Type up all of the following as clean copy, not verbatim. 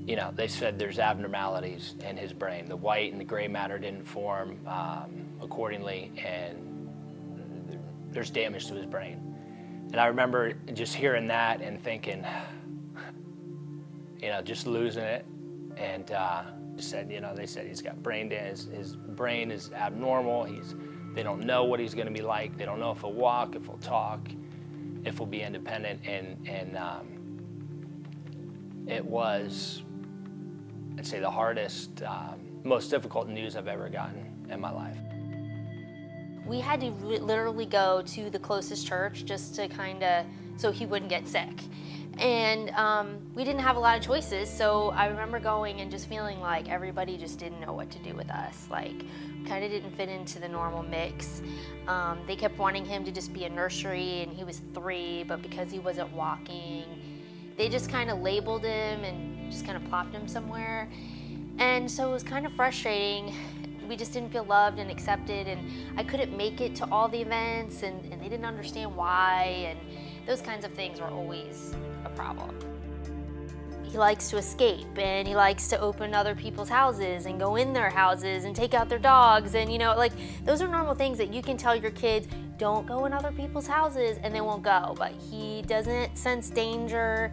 you know, they said there's abnormalities in his brain. The white and the gray matter didn't form accordingly, and there's damage to his brain. And I remember just hearing that and thinking, you know, just losing it. And said, you know, they said he's got brain damage. His brain is abnormal. They don't know what he's going to be like. They don't know if he'll walk, if he'll talk, if he'll be independent. And it was, I'd say, the hardest, most difficult news I've ever gotten in my life. We had to literally go to the closest church just to so he wouldn't get sick. And we didn't have a lot of choices, so I remember going and just feeling like everybody just didn't know what to do with us. Like, kind of didn't fit into the normal mix. They kept wanting him to just be a nursery, and he was 3, but because he wasn't walking, they just kind of labeled him and just kind of plopped him somewhere. And so it was kind of frustrating. We just didn't feel loved and accepted, and I couldn't make it to all the events, and they didn't understand why, and those kinds of things were always a problem. He likes to escape, and he likes to open other people's houses and go in their houses and take out their dogs, and you know, like, those are normal things that you can tell your kids, don't go in other people's houses, and they won't go. But he doesn't sense danger.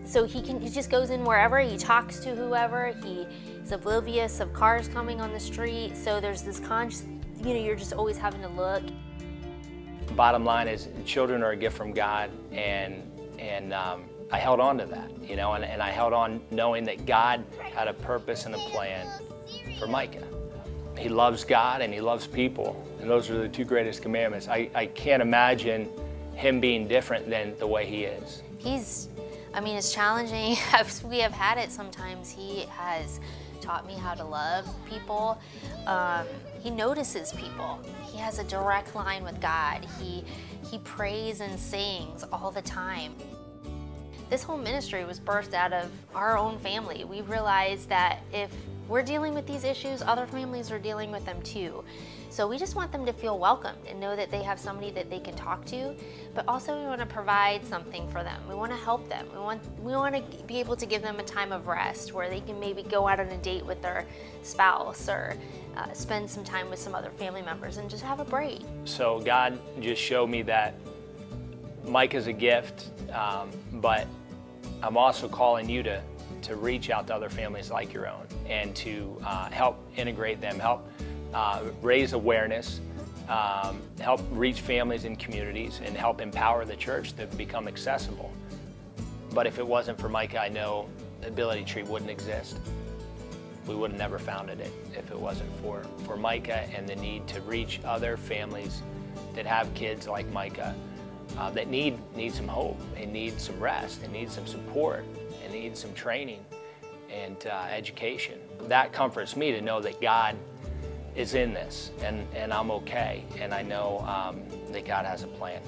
So he just goes in wherever, he talks to whoever, he's oblivious of cars coming on the street, so there's this you know, you're just always having to look. Bottom line is, children are a gift from God, and I held on to that, you know, and I held on knowing that God had a purpose and a plan for Micah. He loves God and he loves people, and those are the 2 greatest commandments. I can't imagine him being different than the way he is. I mean, as challenging as we have had it sometimes, he has taught me how to love people. He notices people. He has a direct line with God. He prays and sings all the time. This whole ministry was birthed out of our own family. We realized that if we're dealing with these issues, other families are dealing with them too. So we just want them to feel welcomed and know that they have somebody that they can talk to, but also we want to provide something for them. We want to help them. We want to be able to give them a time of rest where they can maybe go out on a date with their spouse or spend some time with some other family members and just have a break. So God just showed me that Micah's a gift, but I'm also calling you to reach out to other families like your own and to help integrate them, help raise awareness, help reach families and communities, and help empower the church to become accessible. But if it wasn't for Micah, I know the Ability Tree wouldn't exist. We would have never founded it if it wasn't for Micah and the need to reach other families that have kids like Micah that need some hope and need some rest and need some support and need some training and education. That comforts me to know that God is in this, and I'm okay, and I know that God has a plan.